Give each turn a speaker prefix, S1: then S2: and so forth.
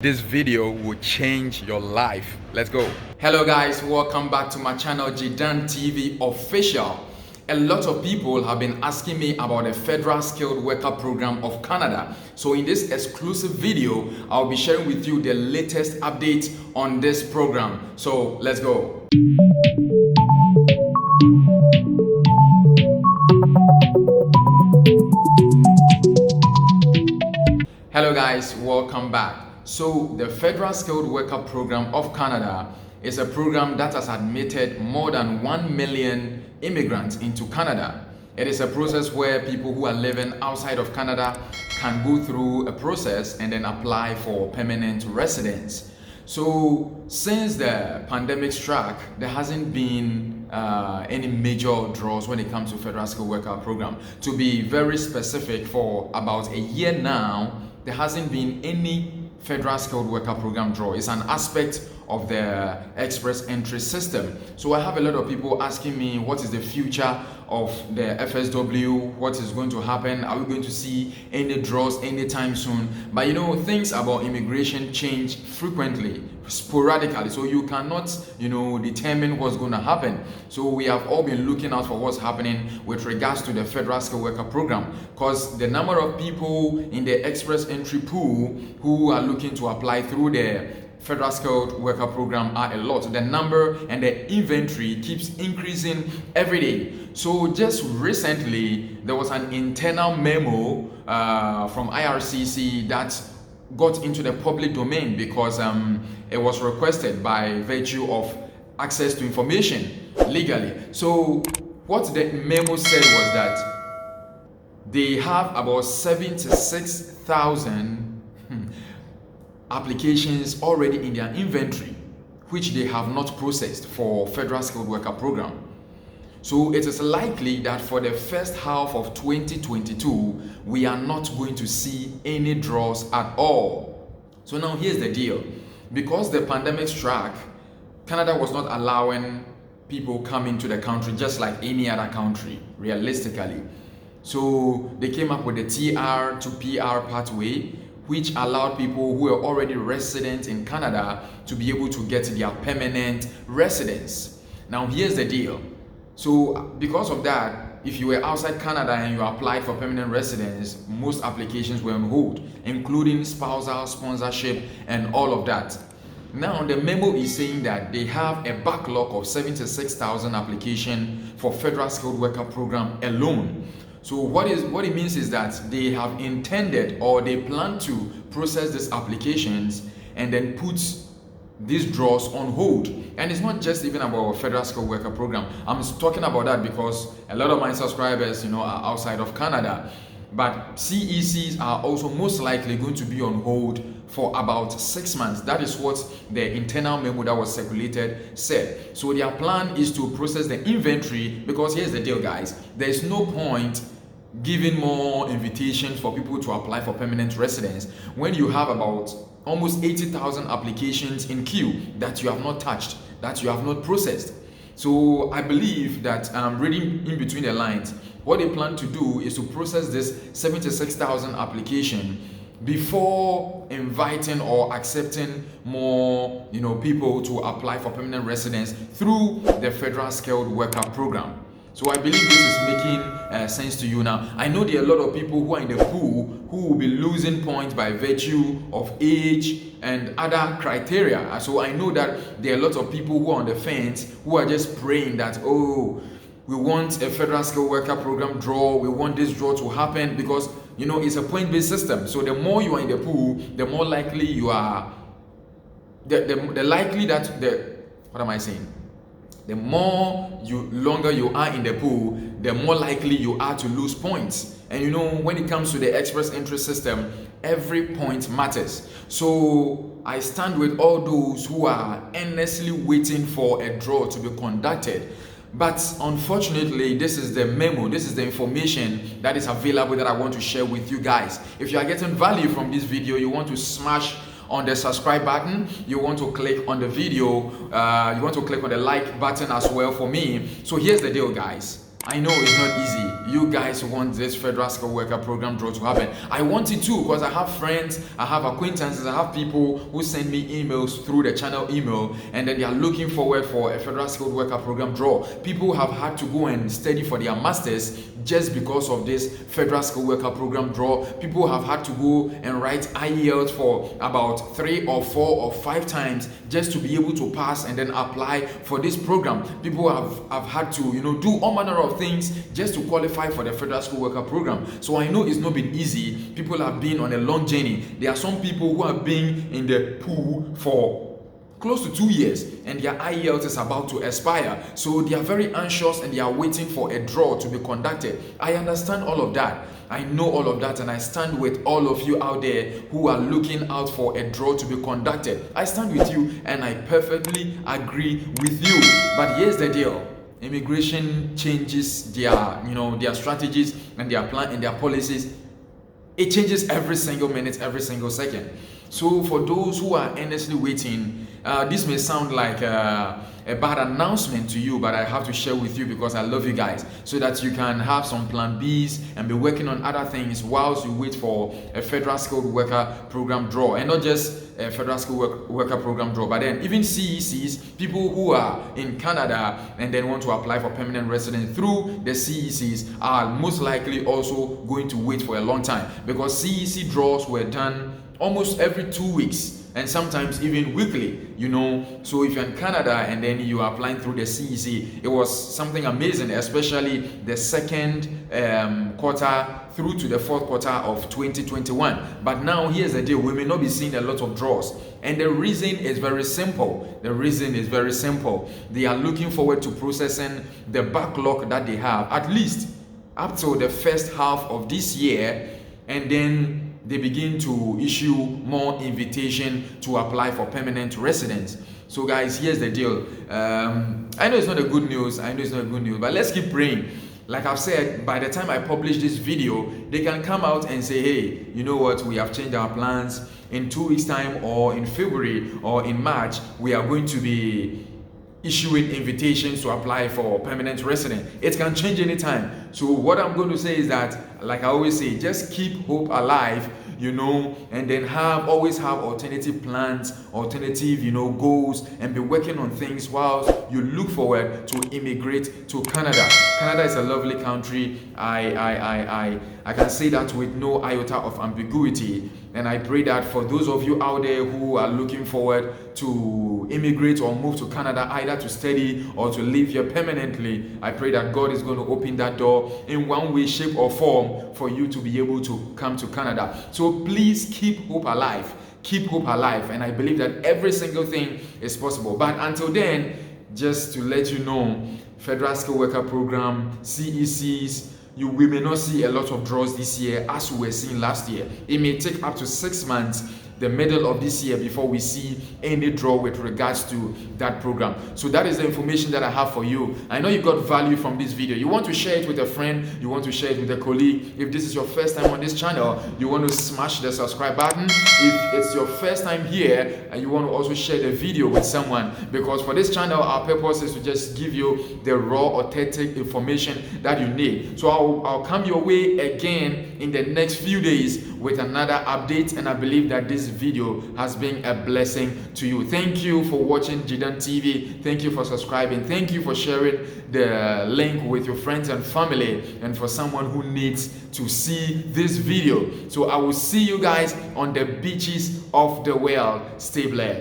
S1: This video will change your life. Let's go.
S2: Hello guys, welcome back to my channel Jedantvofficial. A lot of people have been asking me about the Federal Skilled Worker Program of Canada. So in this exclusive video, I'll be sharing with you the latest update on this program. So let's go. Hello guys, welcome back. So the Federal Skilled Worker Program of Canada is a program that has admitted more than 1 million immigrants into Canada. It is a process where people who are living outside of Canada can go through a process and then apply for permanent residence. So since the pandemic struck, there hasn't been any major draws when it comes to Federal Skilled Worker Program. To be very specific, for about a year now, there hasn't been any Federal Skilled Worker Program draw. It's an aspect of the express entry system. So I have a lot of people asking me, what is the future of the FSW? What is going to happen? Are we going to see any draws anytime soon? But you know, things about immigration change frequently, sporadically, so you cannot determine what's going to happen. So we have all been looking out for what's happening with regards to the Federal Skilled Worker Program, because the number of people in the express entry pool who are looking to apply through the Federal Skilled Worker Program are a lot. The number and the inventory keeps increasing every day. So just recently, there was an internal memo from IRCC that got into the public domain because it was requested by virtue of access to information legally. So what the memo said was that they have about 76,000 applications already in their inventory, which they have not processed for Federal Skilled Worker Program. So it is likely that for the first half of 2022, we are not going to see any draws at all. So now here's the deal. Because the pandemic struck, Canada was not allowing people come into the country just like any other country, realistically. So they came up with the TR to PR pathway, which allowed people who were already resident in Canada to be able to get their permanent residence. Now here's the deal. So because of that, if you were outside Canada and you applied for permanent residence, most applications were on hold, including spousal sponsorship and all of that. Now the memo is saying that they have a backlog of 76,000 applications for Federal Skilled Worker Program alone. So what it means is that they have intended, or they plan to process these applications and then put these draws on hold. And it's not just even about a Federal Skilled Worker Program. I'm talking about that because a lot of my subscribers, are outside of Canada. But CECs are also most likely going to be on hold for about 6 months. That is what the internal memo that was circulated said. So their plan is to process the inventory, because here's the deal, guys. There is no point giving more invitations for people to apply for permanent residence when you have about almost 80,000 applications in queue that you have not touched, that you have not processed. So I believe that reading in between the lines, what they plan to do is to process this 76,000 application before inviting or accepting more people to apply for permanent residence through the Federal Skilled Worker Program. So I believe this is making sense to you now. I know there are a lot of people who are in the pool who will be losing points by virtue of age and other criteria. So I know that there are a lot of people who are on the fence, who are just praying that, oh, we want a Federal Skilled Worker Program draw, we want this draw to happen, because it's a point-based system. So the more you are in the pool, the more likely you are, the likely that what am I saying? The longer you are in the pool, the more likely you are to lose points. And when it comes to the express entry system, every point matters. So I stand with all those who are earnestly waiting for a draw to be conducted. But unfortunately, this is the memo, this is the information that is available that I want to share with you guys. If you are getting value from this video, you want to smash on the subscribe button, you want to click on the video, you want to click on the like button as well for me. So here's the deal, guys. I know it's not easy. You guys want this federal skilled worker program draw to happen. I want it too, because I have friends, I have acquaintances, I have people who send me emails through the channel email, and then they are looking forward for a federal skilled worker program draw. People have had to go and study for their masters just because of this federal skilled worker program draw. People have had to go and write IELTS for about 3 or 4 or 5 times just to be able to pass and then apply for this program. People have had to, do all manner of things just to qualify for the federal skilled worker program. So I know it's not been easy. People have been on a long journey. There are some people who have been in the pool for close to 2 years, and their IELTS is about to expire. So they are very anxious and they are waiting for a draw to be conducted. I understand all of that. I know all of that, and I stand with all of you out there who are looking out for a draw to be conducted. I stand with you and I perfectly agree with you. But here's the deal. Immigration changes their strategies and their plan and their policies. It changes every single minute, every single second. So for those who are earnestly waiting, this may sound like a bad announcement to you, but I have to share with you because I love you guys, so that you can have some plan Bs and be working on other things whilst you wait for a federal skilled worker program draw. And not just a federal skilled worker program draw, but then even CECs, people who are in Canada and then want to apply for permanent residence through the CECs are most likely also going to wait for a long time, because CEC draws were done almost every 2 weeks and sometimes even weekly, So if you're in Canada and then you are applying through the CEC, it was something amazing, especially the second quarter through to the fourth quarter of 2021. But now here's the deal. We may not be seeing a lot of draws. And the reason is very simple. They are looking forward to processing the backlog that they have, at least up till the first half of this year, and then they begin to issue more invitation to apply for permanent residence. So guys, here's the deal. I know it's not a good news, but let's keep praying. Like I've said, by the time I publish this video, they can come out and say, hey, you know what, we have changed our plans. In 2 weeks time, or in February or in March, we are going to be issuing invitations to apply for permanent resident. It can change anytime. So what I'm going to say is that, like I always say, just keep hope alive, and then always have alternative plans, alternative, goals, and be working on things while you look forward to immigrate to Canada. Canada is a lovely country. I can say that with no iota of ambiguity. And I pray that for those of you out there who are looking forward to immigrate or move to Canada, either to study or to live here permanently, I pray that God is going to open that door in one way, shape, or form for you to be able to come to Canada. So please keep hope alive. And I believe that every single thing is possible. But until then, just to let you know, Federal Skilled Worker Program, CECs, we may not see a lot of draws this year as we were seeing last year. It may take up to 6 months, the middle of this year, before we see any draw with regards to that program. So that is the information that I have for you. I know you got value from this video. You want to share it with a friend, you want to share it with a colleague. If this is your first time on this channel, you want to smash the subscribe button. If it's your first time here, and you want to also share the video with someone, because for this channel, our purpose is to just give you the raw, authentic information that you need. So I'll come your way again in the next few days with another update, and I believe that this video has been a blessing to you. Thank you for watching Jedan TV. Thank you for subscribing. Thank you for sharing the link with your friends and family, and for someone who needs to see this video. So I will see you guys on the beaches of the world. Stay blessed.